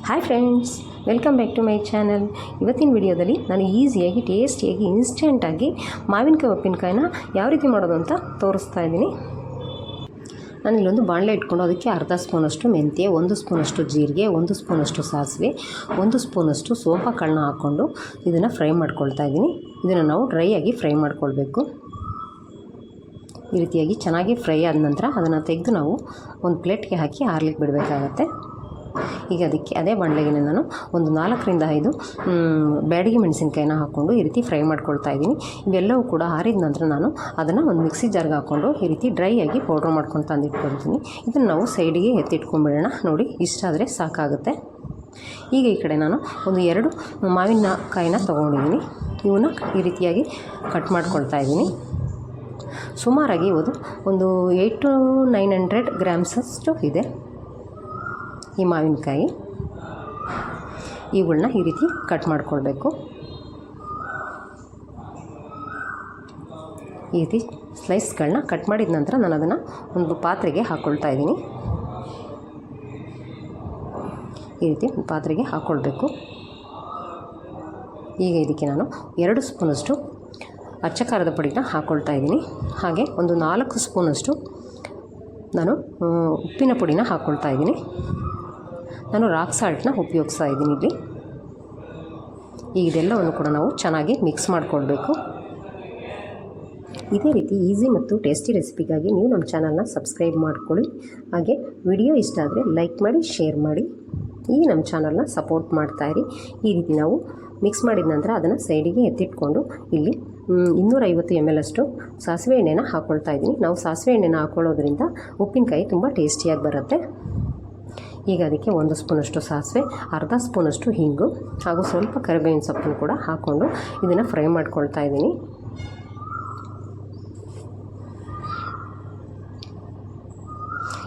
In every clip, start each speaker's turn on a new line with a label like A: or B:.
A: Hi friends, welcome back to my channel. ಇವತ್ತಿನ ವಿಡಿಯೋದಲ್ಲಿ ನಾನು ಈಸಿಯಾಗಿ ಟೇಸ್ಟಿಯಾಗಿ ಇನ್ಸ್ಟೆಂಟಾಗಿ ಮಾವಿನಕಾಯಿ ಉಪ್ಪಿನಕಾಯಿನ ಯಾವ ರೀತಿ ಮಾಡೋದು ಅಂತ ತೋರಿಸ್ತಾ ಇದ್ದೀನಿ. ನಾನು ಇಲ್ಲೊಂದು ಬಾಣಲೆ ಇಟ್ಕೊಂಡು ಅದಕ್ಕೆ ಅರ್ಧ ಸ್ಪೂನಷ್ಟು ಮೆಂತ್ಯ, 1 ಸ್ಪೂನಷ್ಟು ಜೀರಿಗೆ, 1 ಸ್ಪೂನಷ್ಟು ಸಾಸಿವೆ, 1 ಸ್ಪೂನಷ್ಟು ಸೋಂಪು ಕಾಳನ್ನ ಹಾಕ್ಕೊಂಡು ಇದನ್ನು ಫ್ರೈ ಮಾಡ್ಕೊಳ್ತಾ ಇದ್ದೀನಿ. ಇದನ್ನು ನಾವು ಡ್ರೈ ಆಗಿ ಫ್ರೈ ಮಾಡ್ಕೊಳ್ಬೇಕು. ಈ ರೀತಿಯಾಗಿ ಚೆನ್ನಾಗಿ ಫ್ರೈ ಆದ ನಂತರ ಅದನ್ನು ತೆಗೆದು ನಾವು ಒಂದು ಪ್ಲೇಟ್ಗೆ ಹಾಕಿ ಆರ್ಲಿಕ್ಕೆ ಬಿಡಬೇಕಾಗತ್ತೆ. ಈಗ ಅದಕ್ಕೆ ಅದೇ ಬಾಣಲೆಗೆ ನಾನು ಒಂದು 4ರಿಂದ 5 ಬ್ಯಾಡಗಿ ಮೆಣಸಿನಕಾಯಿನ ಹಾಕ್ಕೊಂಡು ಈ ರೀತಿ ಫ್ರೈ ಮಾಡ್ಕೊಳ್ತಾ ಇದ್ದೀನಿ. ಇವೆಲ್ಲವೂ ಕೂಡ ಆರಿದ ನಂತರ ನಾನು ಅದನ್ನು ಒಂದು ಮಿಕ್ಸಿ ಜಾರ್ಗೆ ಹಾಕ್ಕೊಂಡು ಈ ರೀತಿ ಡ್ರೈ ಆಗಿ ಪೌಡ್ರ್ ಮಾಡ್ಕೊಂಡು ತಂದಿಟ್ಕೊಳ್ತೀನಿ. ಇದನ್ನು ನಾವು ಸೈಡಿಗೆ ಎತ್ತಿಟ್ಕೊಂಡ್ಬಿಡೋಣ. ನೋಡಿ, ಇಷ್ಟಾದರೆ ಸಾಕಾಗುತ್ತೆ. ಈಗ ಈ ಕಡೆ ನಾನು ಒಂದು 2 ಮಾವಿನಕಾಯಿನ ತೊಗೊಂಡಿದ್ದೀನಿ. ಇವನ್ನ ಈ ರೀತಿಯಾಗಿ ಕಟ್ ಮಾಡ್ಕೊಳ್ತಾ ಇದ್ದೀನಿ. ಸುಮಾರಾಗಿ ಒಂದು 800 to 900 ಗ್ರಾಮ್ಸಷ್ಟು ಇದೆ ಈ ಮಾವಿನಕಾಯಿ. ಇವುಗಳನ್ನ ಈ ರೀತಿ ಕಟ್ ಮಾಡ್ಕೊಳ್ಬೇಕು. ಈ ರೀತಿ ಸ್ಲೈಸ್ಗಳನ್ನ ಕಟ್ ಮಾಡಿದ ನಂತರ ನಾನು ಅದನ್ನು ಒಂದು ಪಾತ್ರೆಗೆ ಹಾಕ್ಕೊಳ್ತಾ ಇದ್ದೀನಿ. ಈ ರೀತಿ ಪಾತ್ರೆಗೆ ಹಾಕ್ಕೊಳ್ಬೇಕು. ಈಗ ಇದಕ್ಕೆ ನಾನು 2 ಸ್ಪೂನಷ್ಟು ಅಚ್ಚ ಖಾರದ ಪುಡಿನ ಹಾಕ್ಕೊಳ್ತಾ ಇದ್ದೀನಿ. ಹಾಗೆ ಒಂದು 4 ಸ್ಪೂನಷ್ಟು ನಾನು ಉಪ್ಪಿನ ಪುಡಿನ ಹಾಕ್ಕೊಳ್ತಾ ಇದ್ದೀನಿ. ನಾನು ರಾಕ್ ಸಾಲ್ಟ್ನ ಉಪಯೋಗಿಸ್ತಾ ಇದ್ದೀನಿ ಇಲ್ಲಿ. ಈಗ ಇದೆಲ್ಲವನ್ನು ಕೂಡ ನಾವು ಚೆನ್ನಾಗಿ ಮಿಕ್ಸ್ ಮಾಡಿಕೊಳ್ಬೇಕು. ಇದೇ ರೀತಿ ಈಸಿ ಮತ್ತು ಟೇಸ್ಟಿ ರೆಸಿಪಿಗಾಗಿ ನೀವು ನಮ್ಮ ಚಾನಲ್ನ ಸಬ್ಸ್ಕ್ರೈಬ್ ಮಾಡ್ಕೊಳ್ಳಿ. ಹಾಗೆ ವಿಡಿಯೋ ಇಷ್ಟ ಆದರೆ ಲೈಕ್ ಮಾಡಿ, ಶೇರ್ ಮಾಡಿ. ಈ ನಮ್ಮ ಚಾನಲ್ನ ಸಪೋರ್ಟ್ ಮಾಡ್ತಾಯಿರಿ. ಈ ರೀತಿ ನಾವು ಮಿಕ್ಸ್ ಮಾಡಿದ ನಂತರ ಅದನ್ನು ಸೈಡಿಗೆ ಎತ್ತಿಟ್ಕೊಂಡು ಇಲ್ಲಿ 250 ml ಅಷ್ಟು ಸಾಸಿವೆ ಎಣ್ಣೆನ ಹಾಕ್ಕೊಳ್ತಾ ಇದ್ದೀನಿ. ನಾವು ಸಾಸಿವೆ ಎಣ್ಣೆನ ಹಾಕ್ಕೊಳ್ಳೋದ್ರಿಂದ ಉಪ್ಪಿನಕಾಯಿ ತುಂಬ ಟೇಸ್ಟಿಯಾಗಿ ಬರುತ್ತೆ. ಈಗ ಅದಕ್ಕೆ 1 ಸ್ಪೂನಷ್ಟು ಸಾಸಿವೆ, ಅರ್ಧ ಸ್ಪೂನಷ್ಟು ಹಿಂಗು ಹಾಗೂ ಸ್ವಲ್ಪ ಕರಿಬೇವಿನ ಸೊಪ್ಪನ್ನು ಕೂಡ ಹಾಕ್ಕೊಂಡು ಇದನ್ನು ಫ್ರೈ ಮಾಡ್ಕೊಳ್ತಾ ಇದ್ದೀನಿ.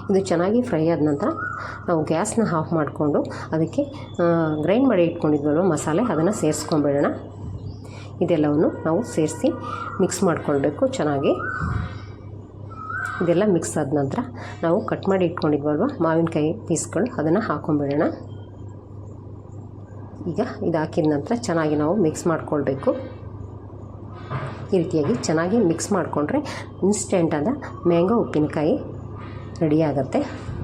A: ಇದು ಚೆನ್ನಾಗಿ ಫ್ರೈ ಆದ ನಂತರ ನಾವು ಗ್ಯಾಸ್ನ ಆಫ್ ಮಾಡಿಕೊಂಡು ಅದಕ್ಕೆ ಗ್ರೈಂಡ್ ಮಾಡಿ ಇಟ್ಕೊಂಡಿದ್ವಲ್ವ ಮಸಾಲೆ, ಅದನ್ನು ಸೇರಿಸ್ಕೊಂಬಿಡೋಣ. ಇದೆಲ್ಲವನ್ನು ನಾವು ಸೇರಿಸಿ ಮಿಕ್ಸ್ ಮಾಡಿಕೊಳ್ಬೇಕು ಚೆನ್ನಾಗಿ. ಇದೆಲ್ಲ ಮಿಕ್ಸ್ ಆದ ನಂತರ ನಾವು ಕಟ್ ಮಾಡಿ ಇಟ್ಕೊಂಡಿದ್ವಲ್ವ ಮಾವಿನಕಾಯಿ ಪೀಸ್ಗಳು, ಅದನ್ನು ಹಾಕ್ಕೊಂಬಿಡೋಣ. ಈಗ ಇದು ಹಾಕಿದ ನಂತರ ಚೆನ್ನಾಗಿ ನಾವು ಮಿಕ್ಸ್ ಮಾಡಿಕೊಳ್ಬೇಕು. ಈ ರೀತಿಯಾಗಿ ಚೆನ್ನಾಗಿ ಮಿಕ್ಸ್ ಮಾಡಿಕೊಂಡ್ರೆ ಇನ್ಸ್ಟೆಂಟ್ ಆದ ಮ್ಯಾಂಗೋ ಉಪ್ಪಿನಕಾಯಿ ರೆಡಿ ಆಗುತ್ತೆ.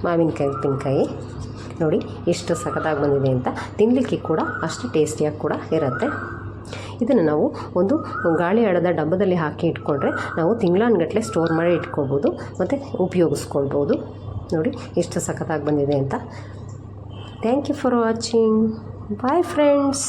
A: ಮಾವಿನಕಾಯಿ ಉಪ್ಪಿನಕಾಯಿ ನೋಡಿ ಎಷ್ಟು ಸಖತ್ತಾಗಿ ಬಂದಿದೆ ಅಂತ. ತಿನ್ನಲಿಕ್ಕೆ ಕೂಡ ಅಷ್ಟು ಟೇಸ್ಟಿಯಾಗಿ ಕೂಡ ಇರುತ್ತೆ. ಇದನ್ನು ನಾವು ಒಂದು ಗಾಳಿ ಆಡದ ಡಬ್ಬದಲ್ಲಿ ಹಾಕಿ ಇಟ್ಕೊಂಡ್ರೆ ನಾವು ತಿಂಗಳಾನುಗಟ್ಟಲೆ ಸ್ಟೋರ್ ಮಾಡಿ ಇಟ್ಕೊಳ್ಬೋದು ಮತ್ತು ಉಪಯೋಗಿಸ್ಕೊಳ್ಬೋದು. ನೋಡಿ ಎಷ್ಟು ಸಖತ್ತಾಗಿ ಬಂದಿದೆ ಅಂತ. Thank you for watching. Bye friends.